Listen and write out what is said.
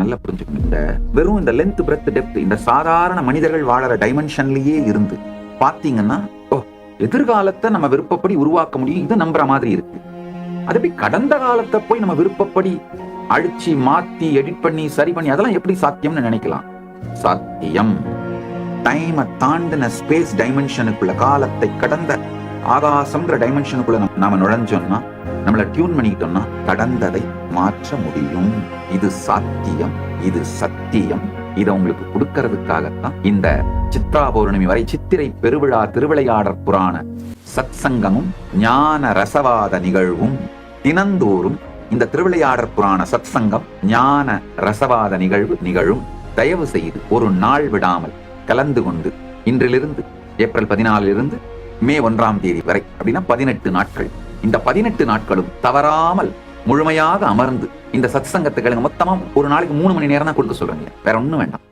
நல்லா புரிஞ்சுக்கணும். இந்த வெறும் இந்த லென்த் பிரெத் டெப்த் இந்த சாதாரண மனிதர்கள் வாழற டைமென்ஷன்லயே இருந்து பாத்தீங்கன்னா எதிர்காலத்தை நம்ம விருப்பப்படி உருவாக்க முடியும், இது நம்புற மாதிரி இருக்கு. அது எப்படி கடந்த காலத்தை போய் நம்ம விருப்பப்படி அழிச்சு மாத்தி எடிட் பண்ணி சரி பண்ணி அதெல்லாம் எப்படி சாத்தியம்னு நினைக்கலாம். சாத்தியம். டைமை தாண்டின ஸ்பேஸ் டைமென்ஷனுக்குள்ள, காலத்தை கடந்த ஆகாசம்ன்ற டைமென்ஷனுக்குள்ள நாம நுழைஞ்சோம்னா, நம்மள டியூன் பண்ணிக்கிட்டோம்னா கடந்ததை மாற்ற முடியும். இது சாத்தியம், இது சத்தியம். இதை உங்களுக்கு கொடுக்கறதுக்காகத்தான் இந்த சித்ரா பௌர்ணமி வரை சித்திரை பெருவிழா திருவிளையாடற் புராண சத்சங்கமும் ஞான ரசவாத நிகழ்வும் தினந்தோறும் இந்த திருவிளையாடற் புராண சத்சங்கம் ஞான ரசவாத நிகழ்வு நிகழும். தயவு செய்து ஒரு நாள் விடாமல் கலந்து கொண்டு இன்றிலிருந்து ஏப்ரல் 14 மே 1 வரை அப்படின்னா 18 நாட்கள், இந்த 18 நாட்களும் தவறாமல் முழுமையாக அமர்ந்து இந்த சத்சங்கத்துக்கு மொத்தமா ஒரு நாளைக்கு 3 மணி நேரம் தான் கொடுக்க சொல்றீங்க, வேற ஒண்ணும் வேண்டாம்.